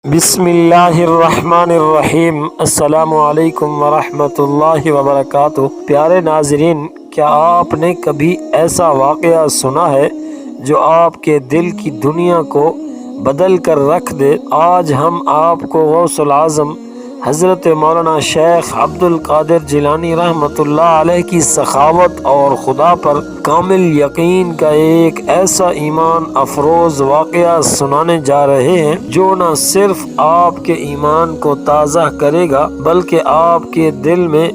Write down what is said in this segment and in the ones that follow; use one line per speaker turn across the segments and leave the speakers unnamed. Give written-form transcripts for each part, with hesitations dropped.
بسم اللہ الرحمن الرحیم۔ السلام علیکم ورحمۃ اللہ وبرکاتہ۔ پیارے ناظرین، کیا آپ نے کبھی ایسا واقعہ سنا ہے جو آپ کے دل کی دنیا کو بدل کر رکھ دے؟ آج ہم آپ کو غوث العظم حضرت مولانا شیخ عبد القادر جیلانی رحمۃ اللہ علیہ کی سخاوت اور خدا پر کامل یقین کا ایک ایسا ایمان افروز واقعہ سنانے جا رہے ہیں جو نہ صرف آپ کے ایمان کو تازہ کرے گا بلکہ آپ کے دل میں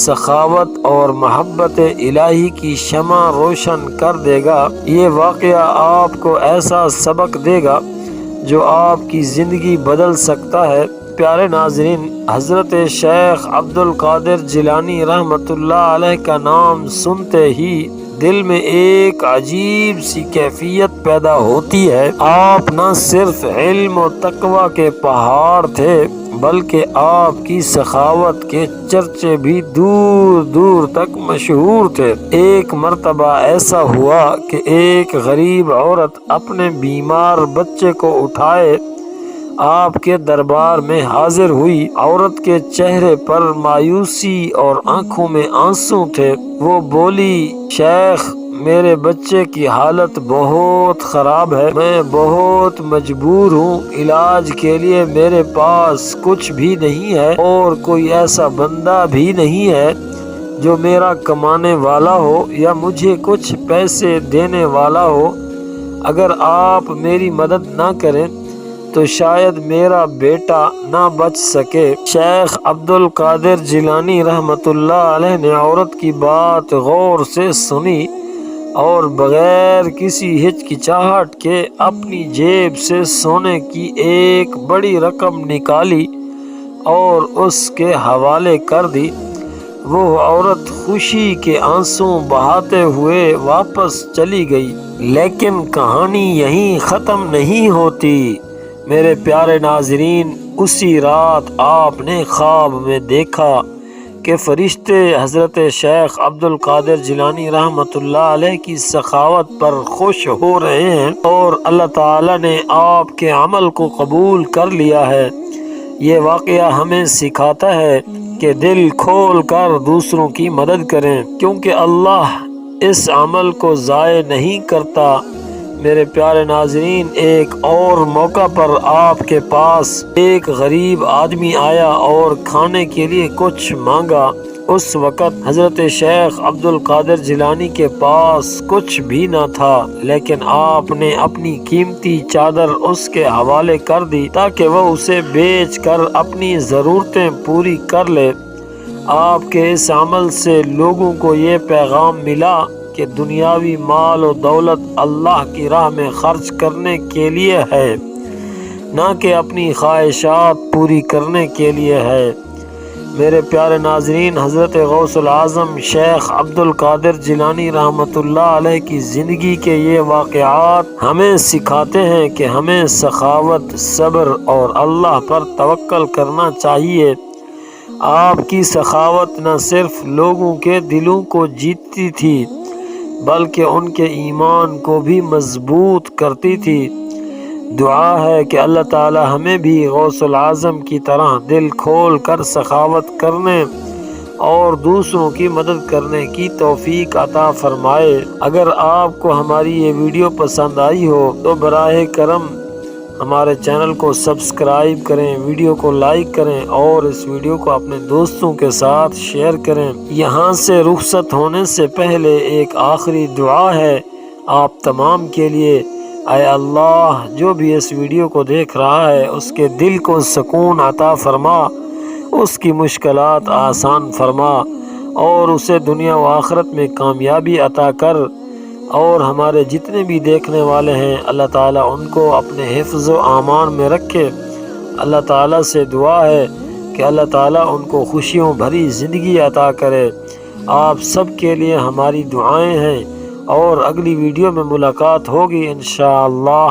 سخاوت اور محبت الہی کی شمع روشن کر دے گا۔ یہ واقعہ آپ کو ایسا سبق دے گا جو آپ کی زندگی بدل سکتا ہے۔ پیارے ناظرین، حضرت شیخ عبد القادر جیلانی رحمۃ اللہ علیہ کا نام سنتے ہی دل میں ایک عجیب سی کیفیت پیدا ہوتی ہے۔ آپ نہ صرف علم و تقوی کے پہاڑ تھے بلکہ آپ کی سخاوت کے چرچے بھی دور دور تک مشہور تھے۔ ایک مرتبہ ایسا ہوا کہ ایک غریب عورت اپنے بیمار بچے کو اٹھائے آپ کے دربار میں حاضر ہوئی۔ عورت کے چہرے پر مایوسی اور آنکھوں میں آنسو تھے۔ وہ بولی، شیخ، میرے بچے کی حالت بہت خراب ہے، میں بہت مجبور ہوں، علاج کے لیے میرے پاس کچھ بھی نہیں ہے اور کوئی ایسا بندہ بھی نہیں ہے جو میرا کمانے والا ہو یا مجھے کچھ پیسے دینے والا ہو۔ اگر آپ میری مدد نہ کریں تو شاید میرا بیٹا نہ بچ سکے۔ شیخ عبد القادر جیلانی رحمۃ اللہ علیہ نے عورت کی بات غور سے سنی اور بغیر کسی ہچکچاہٹ کے اپنی جیب سے سونے کی ایک بڑی رقم نکالی اور اس کے حوالے کر دی۔ وہ عورت خوشی کے آنسو بہاتے ہوئے واپس چلی گئی، لیکن کہانی یہیں ختم نہیں ہوتی۔ میرے پیارے ناظرین، اسی رات آپ نے خواب میں دیکھا کہ فرشتے حضرت شیخ عبد القادر جیلانی رحمۃ اللہ علیہ کی سخاوت پر خوش ہو رہے ہیں اور اللہ تعالی نے آپ کے عمل کو قبول کر لیا ہے۔ یہ واقعہ ہمیں سکھاتا ہے کہ دل کھول کر دوسروں کی مدد کریں، کیونکہ اللہ اس عمل کو ضائع نہیں کرتا۔ میرے پیارے ناظرین، ایک اور موقع پر آپ کے پاس ایک غریب آدمی آیا اور کھانے کے لیے کچھ مانگا۔ اس وقت حضرت شیخ عبد القادر جیلانی کے پاس کچھ بھی نہ تھا، لیکن آپ نے اپنی قیمتی چادر اس کے حوالے کر دی تاکہ وہ اسے بیچ کر اپنی ضرورتیں پوری کر لے۔ آپ کے اس عمل سے لوگوں کو یہ پیغام ملا کہ دنیاوی مال و دولت اللہ کی راہ میں خرچ کرنے کے لیے ہے، نہ کہ اپنی خواہشات پوری کرنے کے لیے ہے۔ میرے پیارے ناظرین، حضرت غوث العظم شیخ عبد القادر جیلانی رحمۃ اللہ علیہ کی زندگی کے یہ واقعات ہمیں سکھاتے ہیں کہ ہمیں سخاوت، صبر اور اللہ پر توکل کرنا چاہیے۔ آپ کی سخاوت نہ صرف لوگوں کے دلوں کو جیتتی تھی بلکہ ان کے ایمان کو بھی مضبوط کرتی تھی۔ دعا ہے کہ اللہ تعالی ہمیں بھی غوث العظم کی طرح دل کھول کر سخاوت کرنے اور دوسروں کی مدد کرنے کی توفیق عطا فرمائے۔ اگر آپ کو ہماری یہ ویڈیو پسند آئی ہو تو براہ کرم ہمارے چینل کو سبسکرائب کریں، ویڈیو کو لائک کریں اور اس ویڈیو کو اپنے دوستوں کے ساتھ شیئر کریں۔ یہاں سے رخصت ہونے سے پہلے ایک آخری دعا ہے آپ تمام کے لیے۔ اے اللہ، جو بھی اس ویڈیو کو دیکھ رہا ہے اس کے دل کو سکون عطا فرما، اس کی مشکلات آسان فرما اور اسے دنیا و آخرت میں کامیابی عطا کر، اور ہمارے جتنے بھی دیکھنے والے ہیں اللہ تعالیٰ ان کو اپنے حفظ و امان میں رکھے۔ اللہ تعالیٰ سے دعا ہے کہ اللہ تعالیٰ ان کو خوشیوں بھری زندگی عطا کرے۔ آپ سب کے لیے ہماری دعائیں ہیں اور اگلی ویڈیو میں ملاقات ہوگی انشاءاللہ۔